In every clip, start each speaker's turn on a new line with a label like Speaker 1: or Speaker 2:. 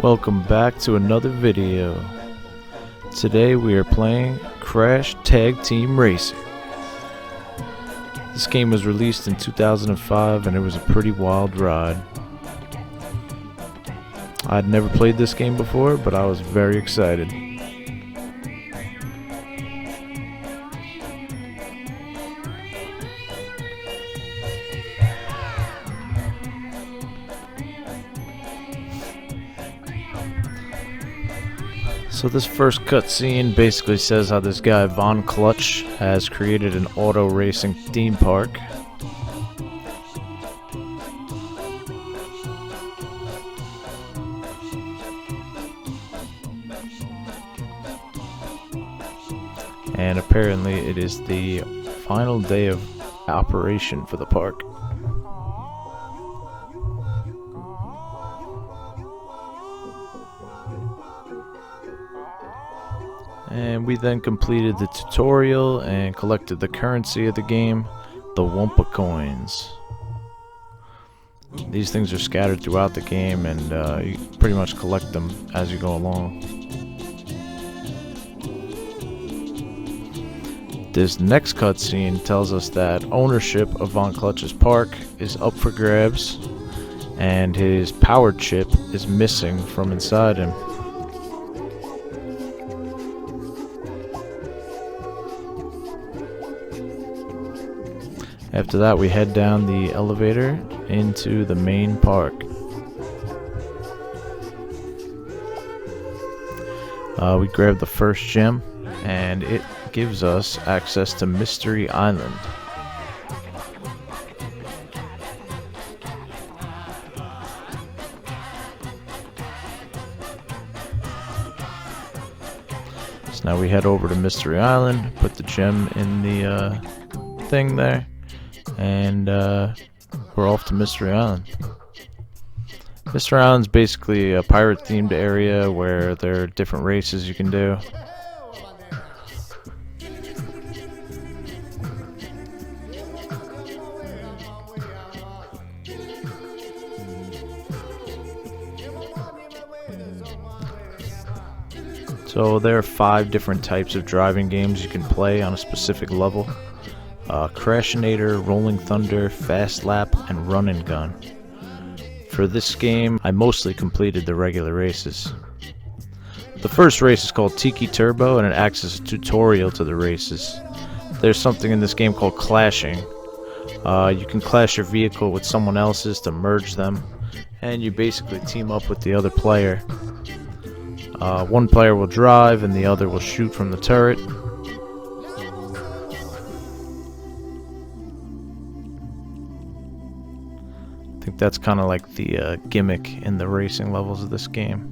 Speaker 1: Welcome back to another video. Today we are playing Crash Tag Team Racing. This game was released in 2005 and it was a pretty wild ride. I'd never played this game before, but I was very excited. So this first cutscene basically says how this guy Von Clutch has created an auto racing theme park. And apparently it is the final day of operation for the park. And we then completed the tutorial and collected the currency of the game, the Wumpa coins. These things are scattered throughout the game and you pretty much collect them as you go along. This next cutscene tells us that ownership of Von Clutch's park is up for grabs and his power chip is missing from inside him. After that, we head down the elevator into the main park. We grab the first gem, and it gives us access to Mystery Island. So now we head over to Mystery Island, put the gem in the thing there. And we're off to Mystery Island. Mystery Island's basically a pirate-themed area where there are different races you can do. So there are 5 different types of driving games you can play on a specific level. Crashinator, Rolling Thunder, Fast Lap, and Run and Gun. For this game, I mostly completed the regular races. The first race is called TIKI Turbo, and it acts as a tutorial to the races. There's something in this game called clashing. You can clash your vehicle with someone else's to merge them, and you basically team up with the other player. One player will drive, and the other will shoot from the turret. I think that's kind of like the gimmick in the racing levels of this game.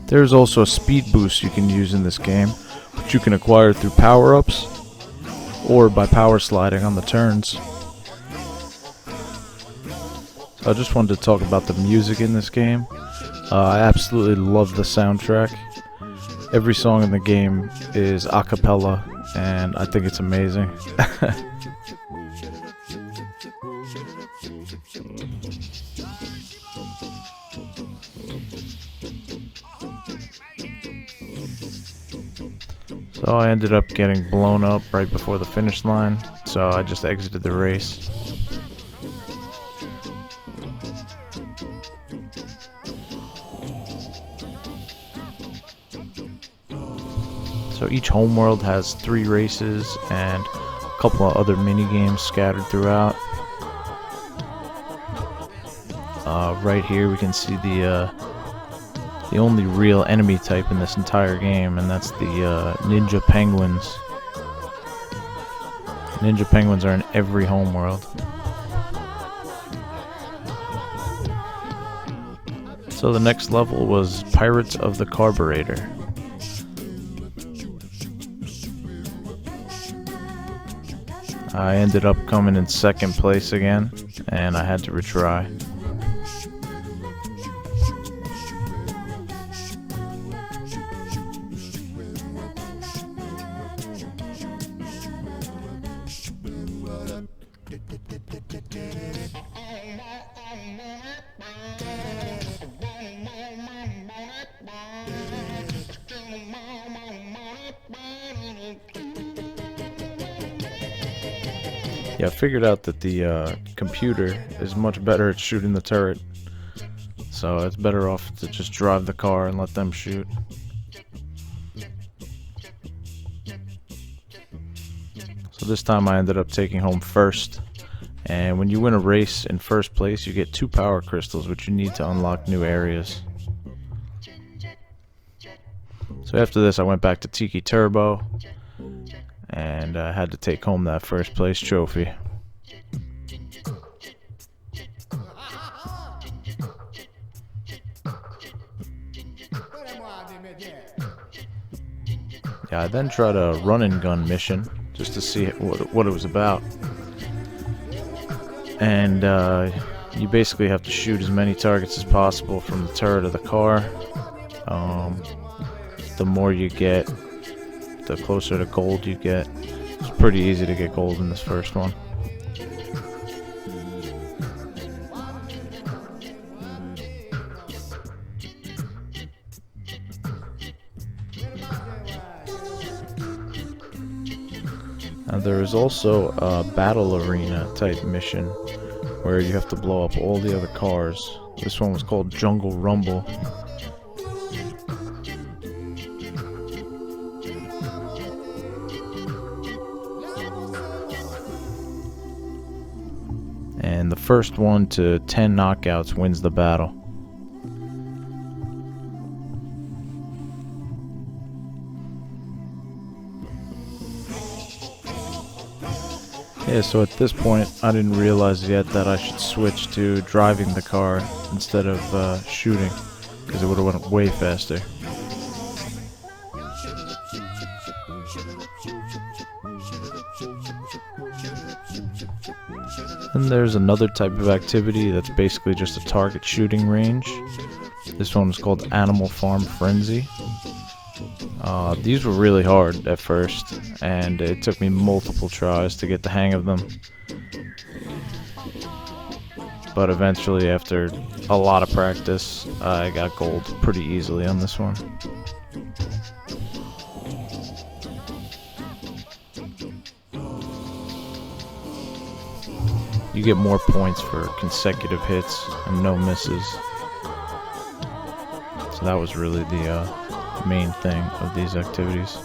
Speaker 1: There's also a speed boost you can use in this game, which you can acquire through power-ups or by power sliding on the turns. I just wanted to talk about the music in this game. I absolutely love the soundtrack. Every song in the game is a cappella, and I think it's amazing. So I ended up getting blown up right before the finish line, so I just exited the race. So each homeworld has 3 races and a couple of other mini games scattered throughout. Right here we can see the only real enemy type in this entire game, and that's the Ninja Penguins. Ninja Penguins are in every homeworld. So the next level was Pirates of the Carburetor. I ended up coming in second place again, and I had to retry. Yeah, I figured out that the computer is much better at shooting the turret, so it's better off to just drive the car and let them shoot. So this time I ended up taking home first, and when you win a race in first place, you get 2 power crystals, which you need to unlock new areas. So after this, I went back to TIKI Turbo, and I had to take home that first place trophy. Yeah, I then tried a run and gun mission just to see what it was about. And you basically have to shoot as many targets as possible from the turret of the car. The more you get, the closer to gold you get. It's pretty easy to get gold in this first one. There is also a battle arena type mission where you have to blow up all the other cars. This one was called Jungle Rumble. And the first one to 10 knockouts wins the battle. Yeah, so at this point, I didn't realize yet that I should switch to driving the car instead of shooting, because it would have went way faster. And there's another type of activity that's basically just a target shooting range. This one was called Animal Farm Frenzy. These were really hard at first, and it took me multiple tries to get the hang of them. But eventually, after a lot of practice, I got gold pretty easily on this one. You get more points for consecutive hits and no misses. So that was really the main thing of these activities.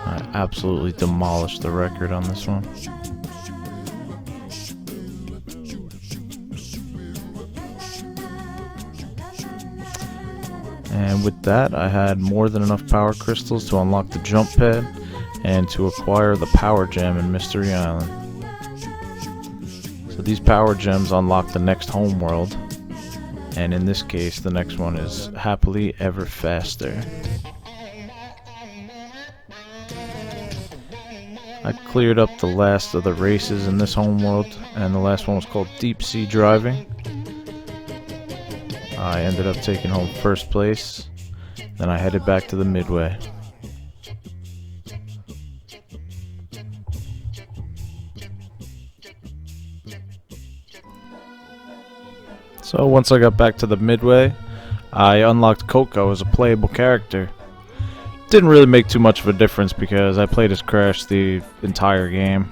Speaker 1: I absolutely demolished the record on this one. And with that, I had more than enough power crystals to unlock the jump pad and to acquire the power gem in Mystery Island. So these power gems unlock the next home world, and in this case, the next one is Happily Ever Faster. I cleared up the last of the races in this home world, and the last one was called Deep Sea Driving. I ended up taking home first place, then I headed back to the Midway. So once I got back to the Midway, I unlocked Coco as a playable character. Didn't really make too much of a difference because I played as Crash the entire game.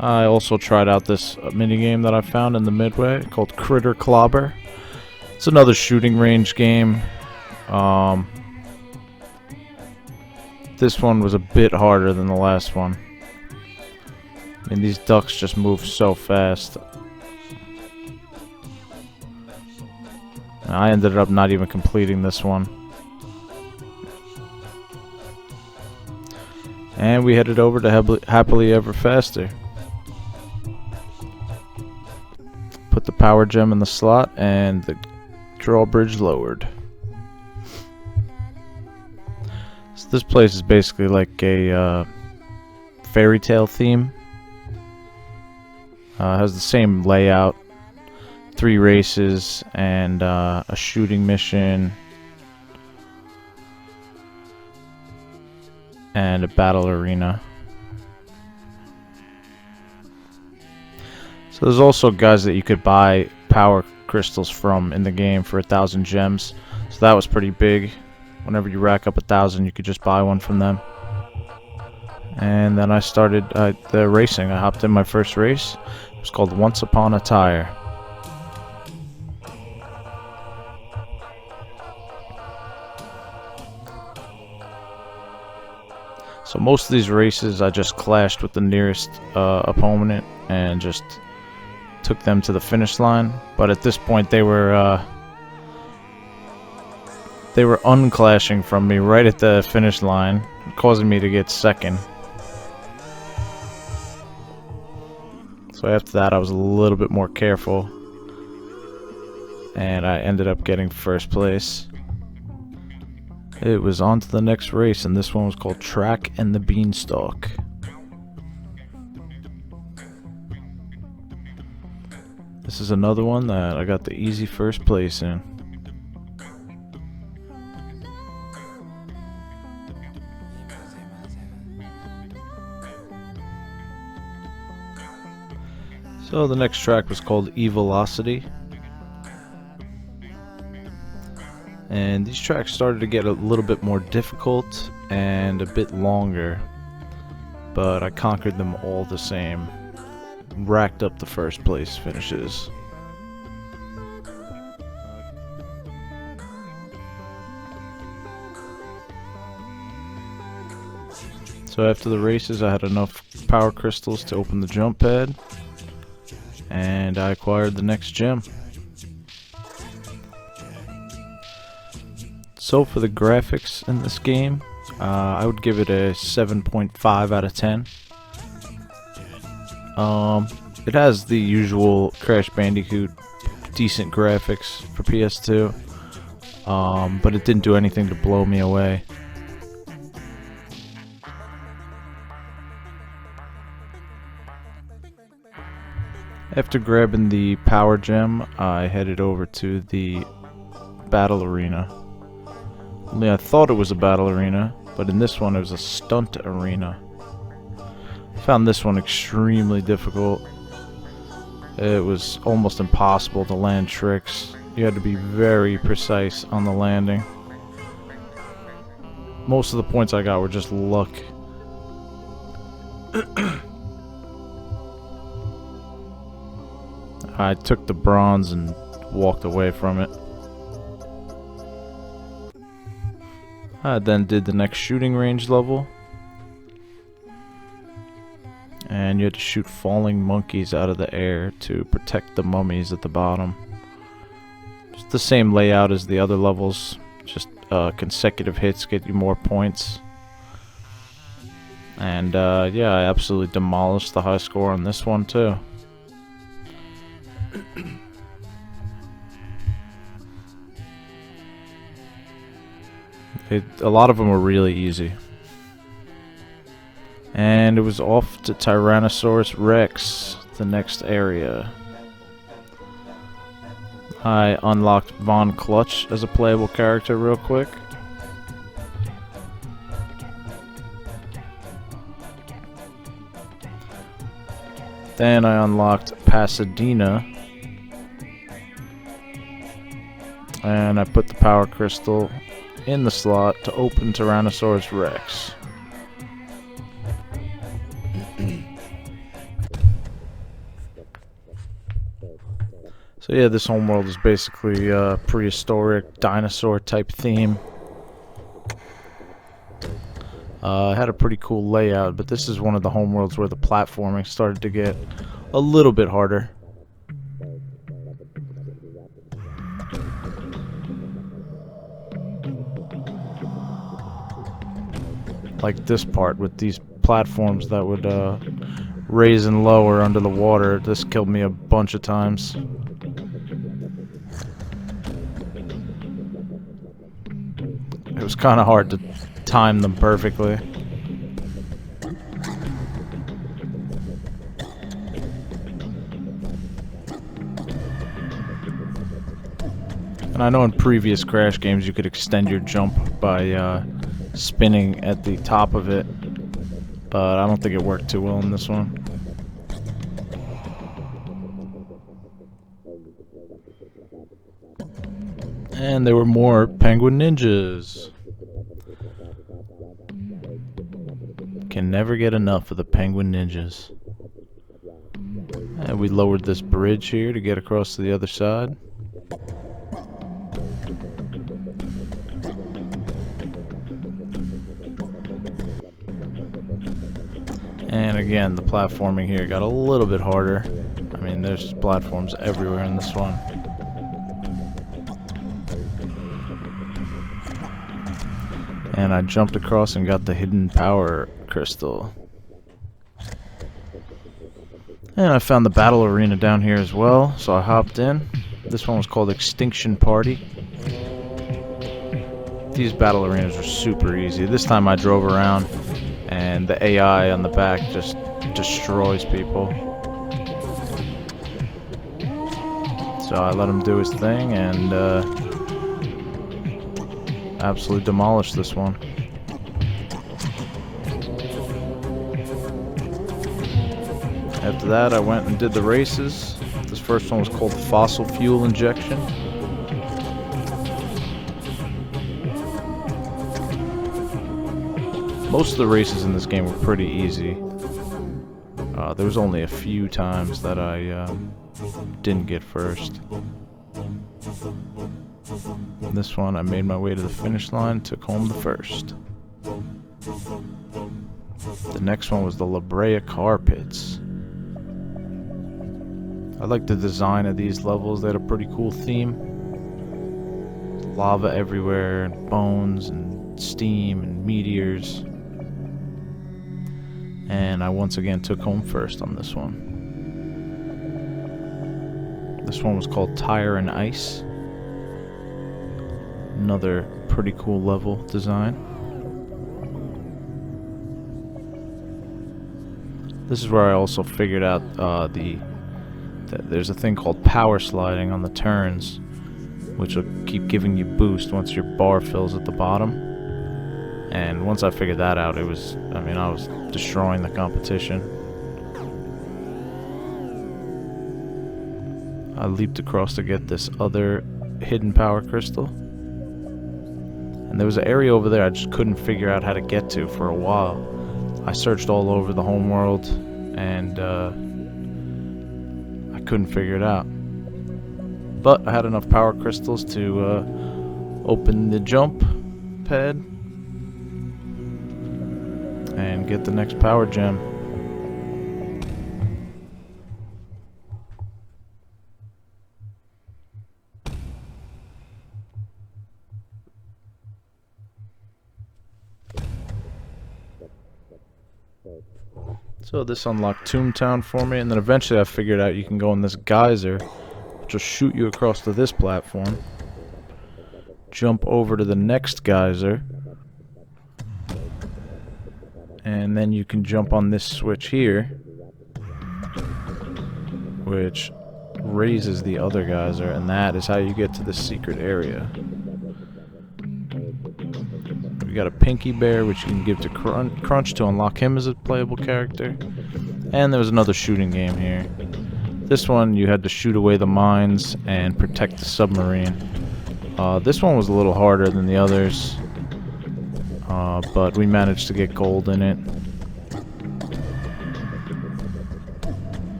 Speaker 1: I also tried out this minigame that I found in the Midway called Critter Clobber. It's another shooting range game. This one was a bit harder than the last one. I mean, these ducks just move so fast. And I ended up not even completing this one. And we headed over to Happily Ever Faster. Put the power gem in the slot and the drawbridge lowered. So this place is basically like a fairy tale theme. Has the same layout, 3 races and a shooting mission. and a battle arena. So there's also guys that you could buy power crystals from in the game for 1,000 gems. So that was pretty big. Whenever you rack up 1,000, you could just buy one from them. And then I started the racing. I hopped in my first race. It was called Once Upon a Tire. So most of these races I just clashed with the nearest opponent and just took them to the finish line. But at this point they were unclashing from me right at the finish line, causing me to get second. So after that I was a little bit more careful, and I ended up getting first place. It was on to the next race, and this one was called Track and the Beanstalk. This is another one that I got the easy first place in. So the next track was called E-Velocity. And these tracks started to get a little bit more difficult and a bit longer, but I conquered them all the same. Racked up the first place finishes. So after the races I had enough power crystals to open the jump pad, and I acquired the next gem. So for the graphics in this game, I would give it a 7.5 out of 10. It has the usual Crash Bandicoot decent graphics for PS2, but it didn't do anything to blow me away. After grabbing the power gem, I headed over to the battle arena. Only I thought it was a battle arena, but in this one it was a stunt arena. I found this one extremely difficult. It was almost impossible to land tricks. You had to be very precise on the landing. Most of the points I got were just luck. I took the bronze and walked away from it. I then did the next shooting range level, and you had to shoot falling monkeys out of the air to protect the mummies at the bottom. It's the same layout as the other levels, just consecutive hits get you more points. And yeah, I absolutely demolished the high score on this one too. A lot of them were really easy. And it was off to Tyrannosaurus Rex, the next area. I unlocked Von Clutch as a playable character real quick. Then I unlocked Pasadena. And I put the power crystal in the slot to open Tyrannosaurus Rex. So yeah, this homeworld is basically a prehistoric dinosaur type theme. It had a pretty cool layout, but this is one of the homeworlds where the platforming started to get a little bit harder. Like this part with these platforms that would raise and lower under the water. This killed me a bunch of times. It was kind of hard to time them perfectly. And I know in previous Crash games you could extend your jump by spinning at the top of it, but I don't think it worked too well in this one. And there were more penguin ninjas. Can never get enough of the penguin ninjas. And we lowered this bridge here to get across to the other side. And again, the platforming here got a little bit harder. I mean, there's platforms everywhere in this one. And I jumped across and got the hidden power crystal. And I found the battle arena down here as well, so I hopped in. This one was called Extinction Party. These battle arenas are super easy. This time I drove around, and the AI on the back just destroys people. So I let him do his thing, and absolutely demolished this one. After that, I went and did the races. This first one was called Fossil Fuel Injection. Most of the races in this game were pretty easy. There was only a few times that I didn't get first. This one, I made my way to the finish line, took home the first. The next one was the La Brea Car Pits. I like the design of these levels. They had a pretty cool theme. Lava everywhere, and bones, and steam, and meteors. And I once again took home first on this one. This one was called Tire and Ice. Another pretty cool level design. This is where I also figured out that there's a thing called power sliding on the turns, which will keep giving you boost once your bar fills at the bottom. And once I figured that out, I was destroying the competition. I leaped across to get this other hidden power crystal. And there was an area over there I just couldn't figure out how to get to for a while. I searched all over the home world, and I couldn't figure it out. But I had enough power crystals to open the jump pad and get the next power gem. So this unlocked Toontown for me, and then eventually I figured out you can go in this geyser, which will shoot you across to this platform, jump over to the next geyser, and then you can jump on this switch here, which raises the other geyser, and that is how you get to the secret area. We got a Pinky Bear, which you can give to Crunch to unlock him as a playable character. And there was another shooting game here. This one, you had to shoot away the mines and protect the submarine. This one was a little harder than the others, but we managed to get gold in it.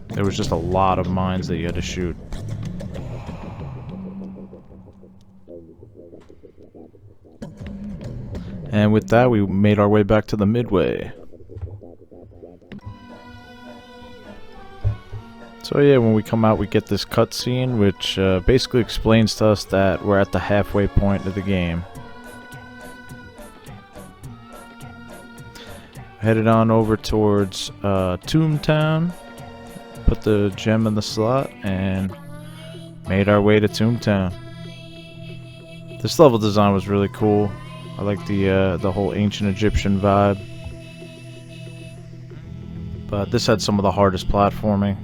Speaker 1: There was just a lot of mines that you had to shoot. And with that, we made our way back to the Midway. So yeah, when we come out, we get this cutscene, which basically explains to us that we're at the halfway point of the game. Headed on over towards Toontown. Put the gem in the slot and made our way to Toontown. This level design was really cool. I like the whole ancient Egyptian vibe. But this had some of the hardest platforming.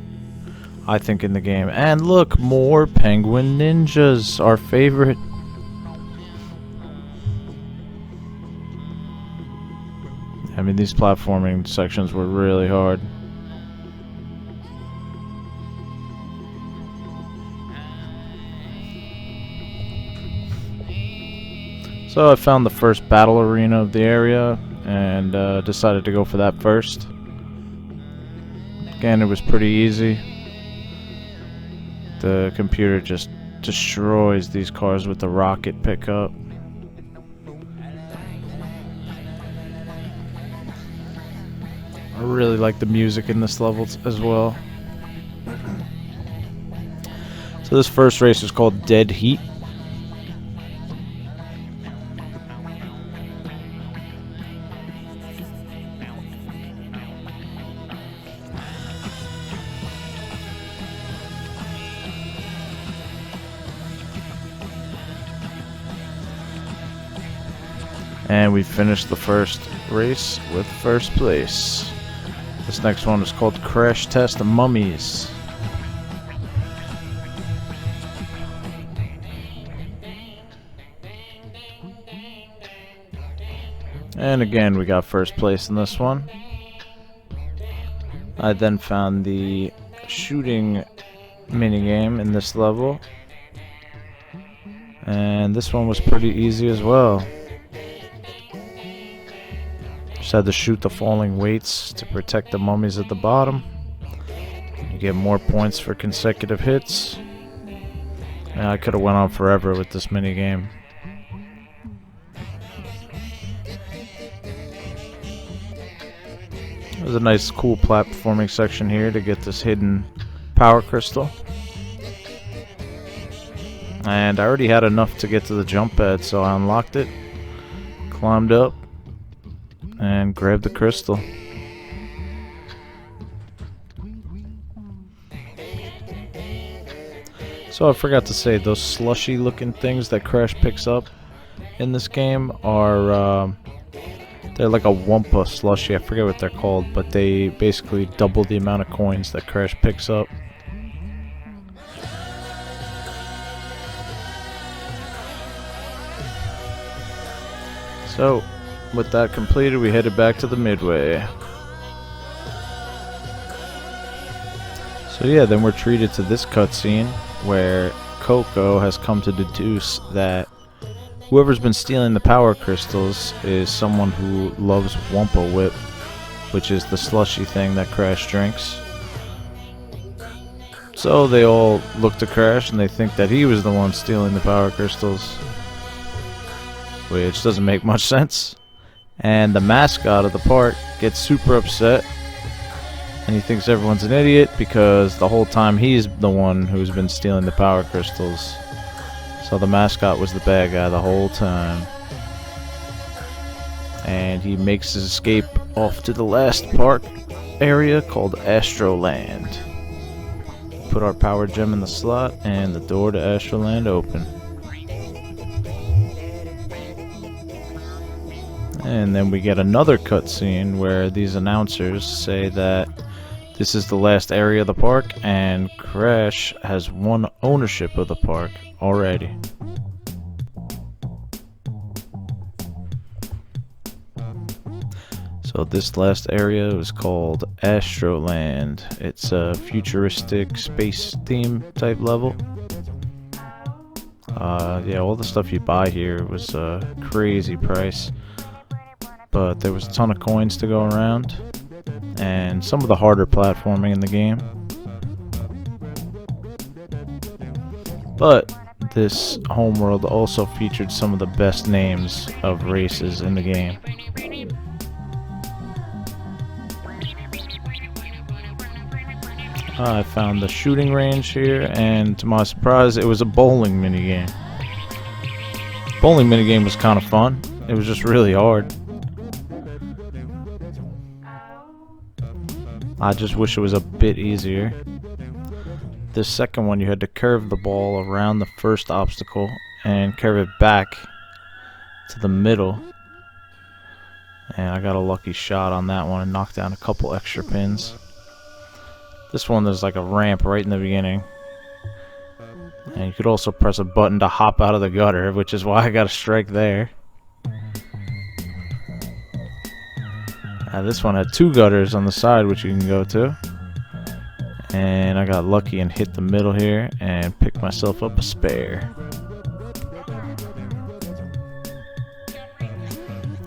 Speaker 1: I think, in the game. And look, more penguin ninjas, our favorite. I mean, these platforming sections were really hard. So I found the first battle arena of the area and decided to go for that first. Again, it was pretty easy. The computer just destroys these cars with the rocket pickup. I really like the music in this level as well. So this first race is called Dead Heat. And we finished the first race with first place. This next one is called Crash Test Mummies. And again, we got first place in this one. I then found the shooting minigame in this level. And this one was pretty easy as well. Just had to shoot the falling weights to protect the mummies at the bottom. You get more points for consecutive hits. And I could have went on forever with this minigame. There's a nice cool platforming section here to get this hidden power crystal. And I already had enough to get to the jump pad, so I unlocked it, climbed up, and grabbed the crystal. So I forgot to say, those slushy looking things that Crash picks up in this game are they're like a Wumpa slushy. I forget what they're called, but they basically double the amount of coins that Crash picks up. So with that completed, we headed back to the Midway. So yeah, then we're treated to this cutscene where Coco has come to deduce that whoever's been stealing the power crystals is someone who loves Wumpa Whip, which is the slushy thing that Crash drinks. So they all look to Crash and they think that he was the one stealing the power crystals, which doesn't make much sense. And the mascot of the park gets super upset, and he thinks everyone's an idiot because the whole time he's the one who's been stealing the power crystals. So the mascot was the bad guy the whole time. And he makes his escape off to the last park area called Astroland. Put our power gem in the slot and the door to Astroland open. And then we get another cutscene where these announcers say that this is the last area of the park and Crash has won ownership of the park already. So this last area is called Astroland. It's a futuristic space theme type level. Yeah, all the stuff you buy here was a crazy price. But there was a ton of coins to go around, and some of the harder platforming in the game. But this homeworld also featured some of the best names of races in the game. I found the shooting range here, and to my surprise, it was a bowling minigame. Bowling minigame was kind of fun. It was just really hard. I just wish it was a bit easier. This second one, you had to curve the ball around the first obstacle and curve it back to the middle. And I got a lucky shot on that one and knocked down a couple extra pins. This one, there's like a ramp right in the beginning. And you could also press a button to hop out of the gutter, which is why I got a strike there. This one had 2 gutters on the side, which you can go to. And I got lucky and hit the middle here and picked myself up a spare.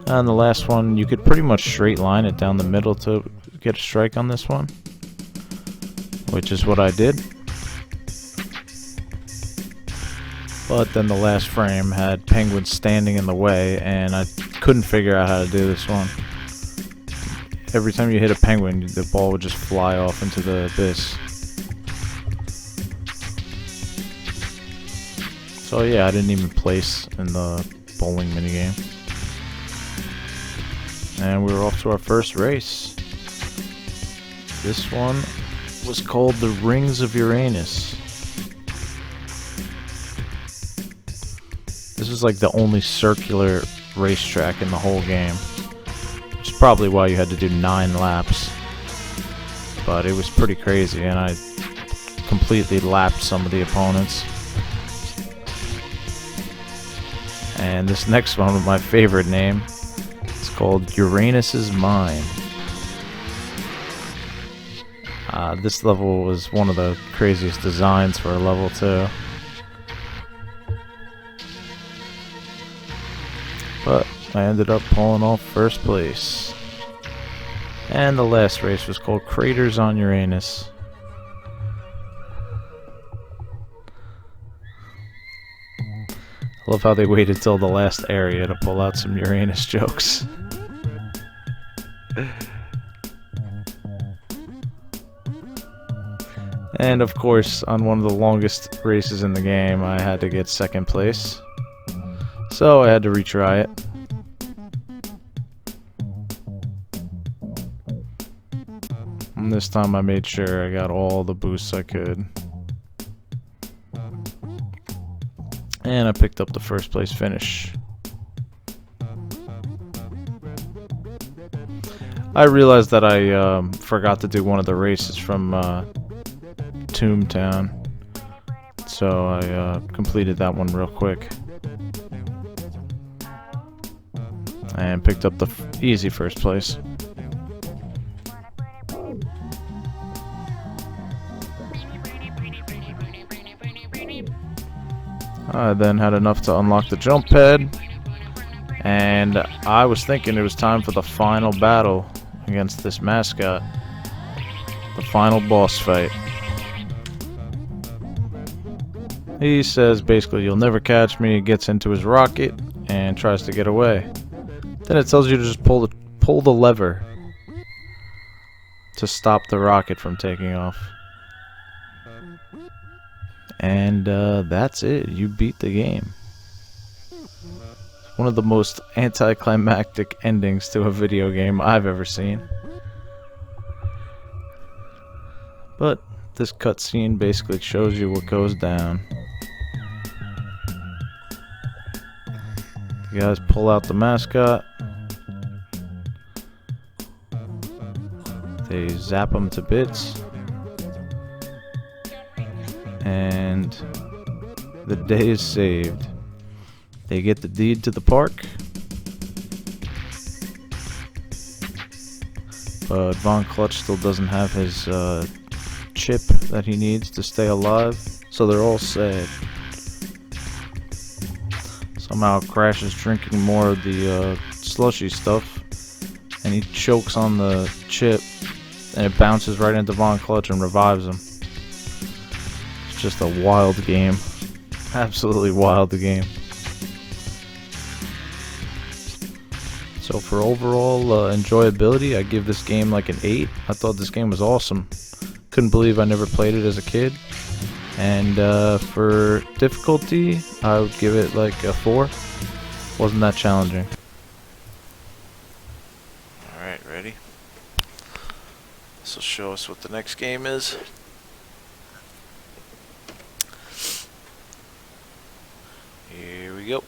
Speaker 1: And the last one, you could pretty much straight line it down the middle to get a strike on this one, which is what I did. But then the last frame had penguins standing in the way, and I couldn't figure out how to do this one. Every time you hit a penguin, the ball would just fly off into the abyss. So yeah, I didn't even place in the bowling minigame. And we were off to our first race. This one was called the Rings of Uranus. This is like the only circular racetrack in the whole game. Which is probably why you had to do 9 laps. But it was pretty crazy, and I completely lapped some of the opponents. And this next one with my favorite name, it's called Uranus's Mine. This level was one of the craziest designs for a level too. But I ended up pulling off first place. And the last race was called Craters on Uranus. I love how they waited till the last area to pull out some Uranus jokes. And of course, on one of the longest races in the game, I had to get second place. So I had to retry it. And this time I made sure I got all the boosts I could. And I picked up the first place finish. I realized that I forgot to do one of the races from Toontown, so I completed that one real quick and picked up the easy first place. I then had enough to unlock the jump pad, and I was thinking it was time for the final battle against this mascot, the final boss fight. He says basically, "You'll never catch me," gets into his rocket and tries to get away. Then it tells you to just pull the lever to stop the rocket from taking off. And that's it. You beat the game. One of the most anticlimactic endings to a video game I've ever seen. But this cutscene basically shows you what goes down. You guys pull out the mascot. They zap him to bits. And the day is saved. They get the deed to the park. But Von Clutch still doesn't have his chip that he needs to stay alive, so they're all sad. Somehow Crash is drinking more of the slushy stuff, and he chokes on the chip, and it bounces right into Von Clutch and revives him. It's just a wild game. Absolutely wild game. So for overall enjoyability, I give this game like an 8. I thought this game was awesome. Couldn't believe I never played it as a kid. And for difficulty, I would give it like a 4. Wasn't that challenging. Alright, ready? This will show us what the next game is. Here we go.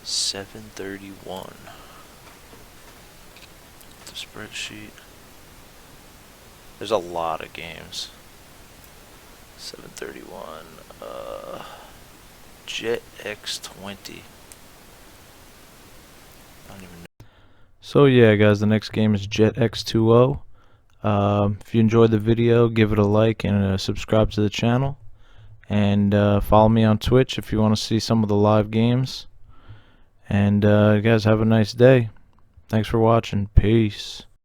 Speaker 1: 731. The spreadsheet. There's a lot of games. 731. Jet X20. I don't even know. So yeah, guys, the next game is Jet X2O. If you enjoyed the video, give it a like and subscribe to the channel. And follow me on Twitch if you want to see some of the live games. And guys, have a nice day. Thanks for watching. Peace.